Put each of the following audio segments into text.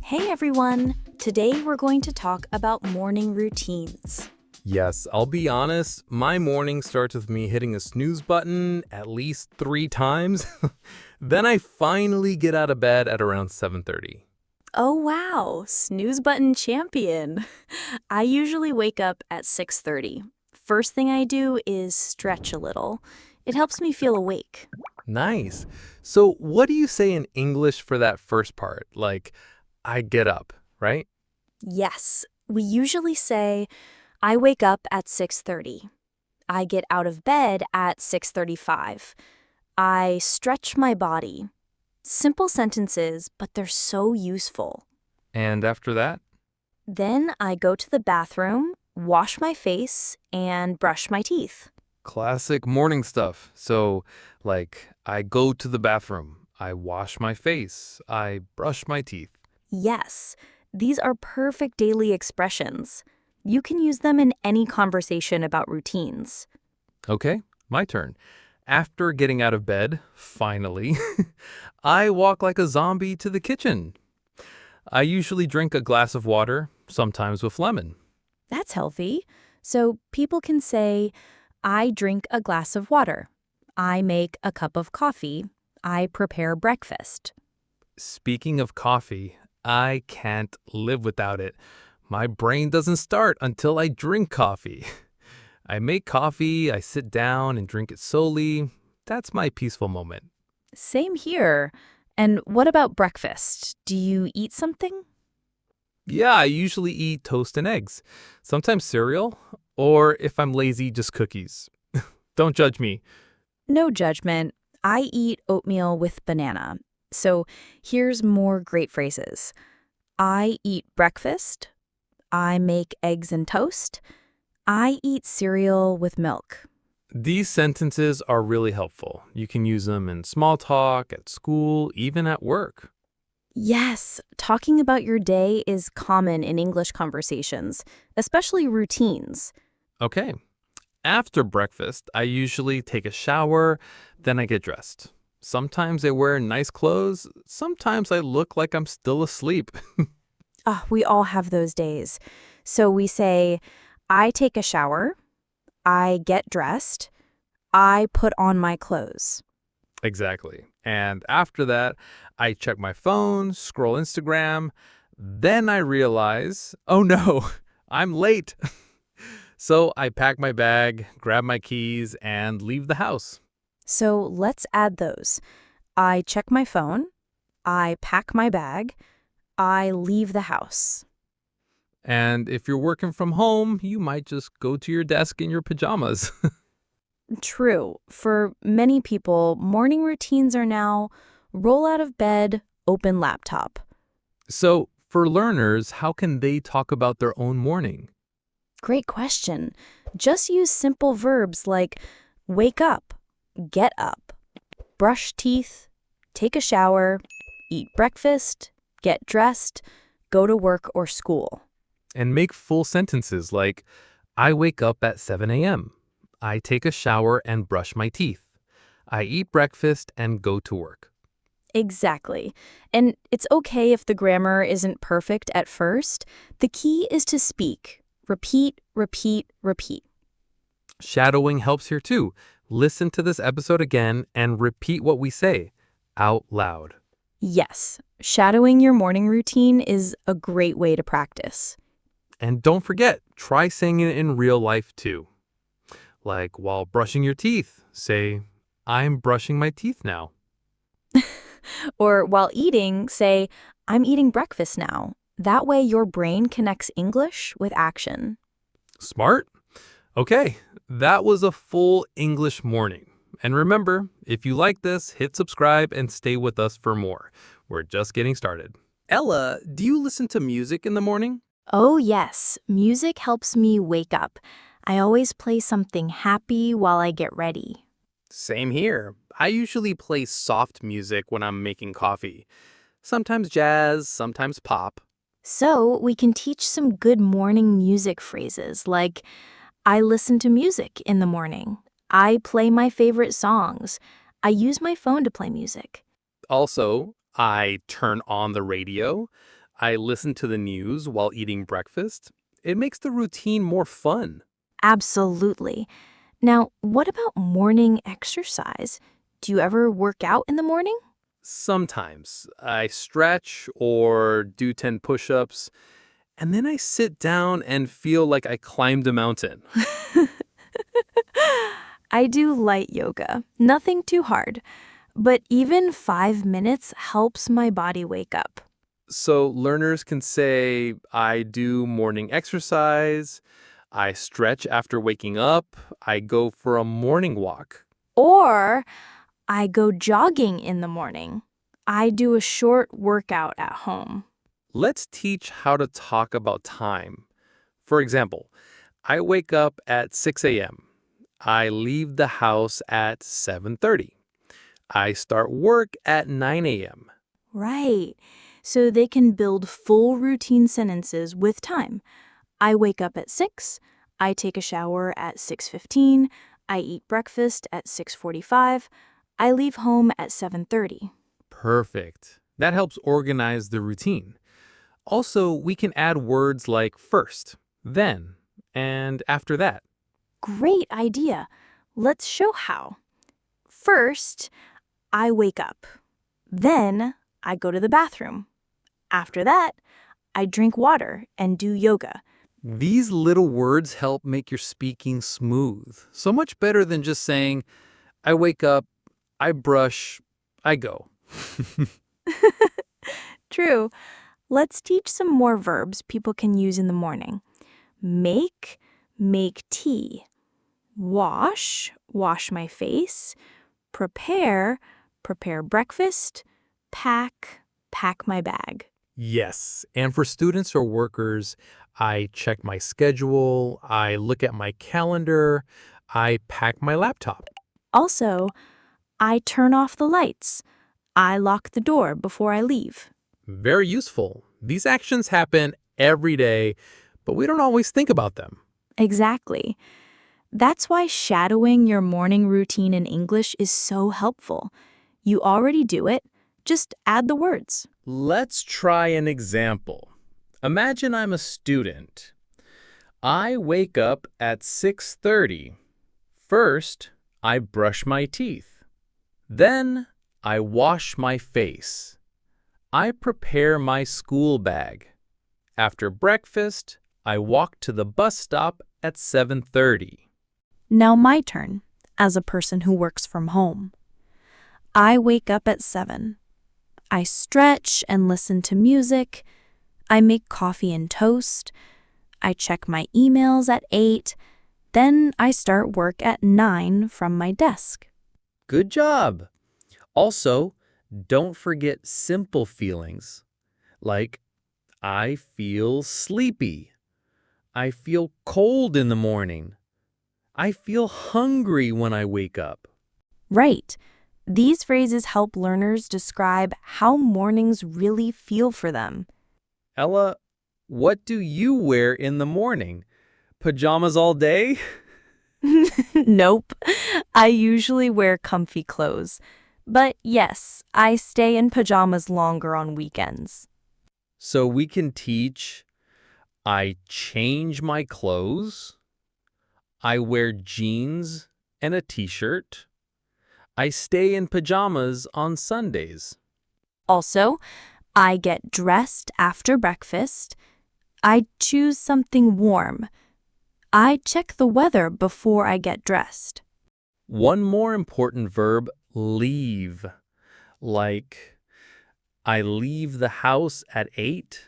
Hey everyone! Today we're going to talk about morning routines. Yes, I'll be honest, my morning starts with me hitting a snooze button at least 3 times. Then I finally get out of bed at around 7:30. Oh wow, snooze button champion. I usually wake up at 6:30. First thing I do is stretch a little. It helps me feel awake. Nice. So what do you say in English for that first part? Like, I get up, right? Yes, we usually say I wake up at 6:30. I get out of bed at 6:35. I stretch my body. Simple sentences, but they're so useful. And after that? Then I go to the bathroom, wash my face, and brush my teeth. Classic morning stuff. So, like, I go to the bathroom, I wash my face, I brush my teeth. Yes, these are perfect daily expressions. You can use them in any conversation about routines. Okay, my turn. After getting out of bed, finally, I walk like a zombie to the kitchen. I usually drink a glass of water, sometimes with lemon. That's healthy. So people can say, I drink a glass of water. I make a cup of coffee. I prepare breakfast. Speaking of coffee, I can't live without it. My brain doesn't start until I drink coffee. I make coffee, I sit down and drink it slowly. That's my peaceful moment. Same here. And what about breakfast? Do you eat something? Yeah, I usually eat toast and eggs, sometimes cereal, or if I'm lazy, just cookies. Don't judge me. No judgment. I eat oatmeal with banana. So here's more great phrases. I eat breakfast. I make eggs and toast. I eat cereal with milk. These sentences are really helpful. You can use them in small talk, at school, even at work. Yes, talking about your day is common in English conversations, especially routines. Okay. After breakfast, I usually take a shower, then I get dressed. Sometimes I wear nice clothes, sometimes I look like I'm still asleep. We all have those days. So we say, I take a shower. I get dressed. I put on my clothes. Exactly. And after that, I check my phone, scroll Instagram. Then I realize, oh no, I'm late. So I pack my bag, grab my keys, and leave the house. So let's add those. I check my phone. I pack my bag. I leave the house. And if you're working from home, you might just go to your desk in your pajamas. True. For many people, morning routines are now roll out of bed, open laptop. So, for learners, how can they talk about their own morning? Great question. Just use simple verbs like wake up, get up, brush teeth, take a shower, eat breakfast, get dressed, go to work or school. And make full sentences like, I wake up at 7 a.m. I take a shower and brush my teeth. I eat breakfast and go to work. Exactly. And it's okay if the grammar isn't perfect at first. The key is to speak. Repeat, repeat, repeat. Shadowing helps here too. Listen to this episode again and repeat what we say out loud. Yes, shadowing your morning routine is a great way to practice. And don't forget, try saying it in real life too. Like while brushing your teeth, say, I'm brushing my teeth now. Or while eating, say, I'm eating breakfast now. That way your brain connects English with action. Smart? Okay, that was a full English morning. And remember, if you like this, hit subscribe and stay with us for more. We're just getting started. Ella, do you listen to music in the morning? Oh, yes, music helps me wake up. I always play something happy while I get ready. Same here. I usually play soft music when I'm making coffee. Sometimes jazz, sometimes pop. So we can teach some good morning music phrases like, I listen to music in the morning. I play my favorite songs. I use my phone to play music. Also, I turn on the radio. I listen to the news while eating breakfast. It makes the routine more fun. Absolutely. Now, what about morning exercise? Do you ever work out in the morning? Sometimes I stretch or do 10 push-ups, and then I sit down and feel like I climbed a mountain. I do light yoga, nothing too hard, but even 5 minutes helps my body wake up. So learners can say, I do morning exercise, I stretch after waking up, I go for a morning walk. Or I go jogging in the morning. I do a short workout at home. Let's teach how to talk about time. For example, I wake up at 6 a.m. I leave the house at 7:30. I start work at 9 a.m. Right. So they can build full routine sentences with time. I wake up at 6, I take a shower at 6:15, I eat breakfast at 6:45, I leave home at 7:30. Perfect. That helps organize the routine. Also, we can add words like first, then, and after that. Great idea. Let's show how. First, I wake up. Then, I go to the bathroom. After that, I drink water and do yoga. These little words help make your speaking smooth. So much better than just saying, I wake up, I brush, I go. True. Let's teach some more verbs people can use in the morning. Make tea. Wash my face. Prepare breakfast. Pack my bag. Yes, and for students or workers, I check my schedule, I look at my calendar, I pack my laptop. Also, I turn off the lights. I lock the door before I leave. Very useful. These actions happen every day, but we don't always think about them. Exactly. That's why shadowing your morning routine in English is so helpful. You already do it, just add the words. Let's try an example. Imagine I'm a student. I wake up at 6:30. First, I brush my teeth. Then, I wash my face. I prepare my school bag. After breakfast, I walk to the bus stop at 7:30. Now my turn, as a person who works from home. I wake up at 7. I stretch and listen to music. I make coffee and toast. I check my emails at 8. Then I start work at 9 from my desk. Good job! Also, don't forget simple feelings like I feel sleepy. I feel cold in the morning. I feel hungry when I wake up. Right. These phrases help learners describe how mornings really feel for them. Ella, what do you wear in the morning? Pajamas all day? Nope. I usually wear comfy clothes. But yes, I stay in pajamas longer on weekends. So we can teach I change my clothes. I wear jeans and a t-shirt. I stay in pajamas on Sundays. Also, I get dressed after breakfast. I choose something warm. I check the weather before I get dressed. One more important verb, leave. Like, I leave the house at 8.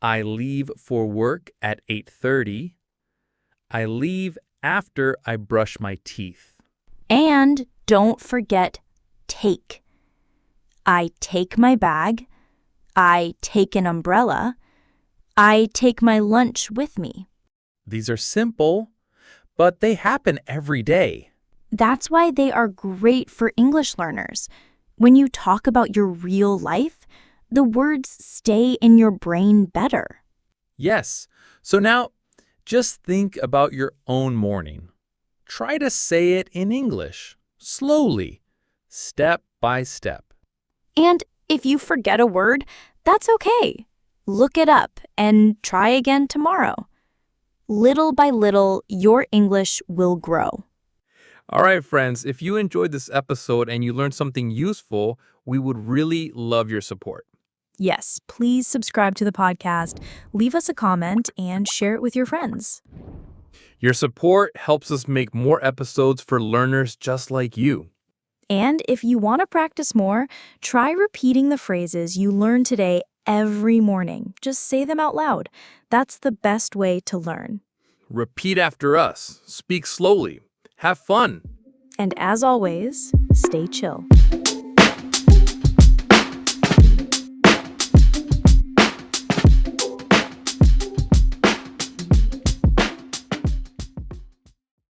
I leave for work at 8:30. I leave after I brush my teeth. And don't forget take. I take my bag. I take an umbrella. I take my lunch with me. These are simple, but they happen every day. That's why they are great for English learners. When you talk about your real life, the words stay in your brain better. Yes. So now, just think about your own morning. Try to say it in English, slowly, step by step. And if you forget a word, that's okay. Look it up and try again tomorrow. Little by little, your English will grow. All right, friends, if you enjoyed this episode and you learned something useful, we would really love your support. Yes, please subscribe to the podcast, leave us a comment, and share it with your friends. Your support helps us make more episodes for learners just like you. And if you want to practice more, try repeating the phrases you learned today every morning. Just say them out loud. That's the best way to learn. Repeat after us. Speak slowly. Have fun. And as always, stay chill.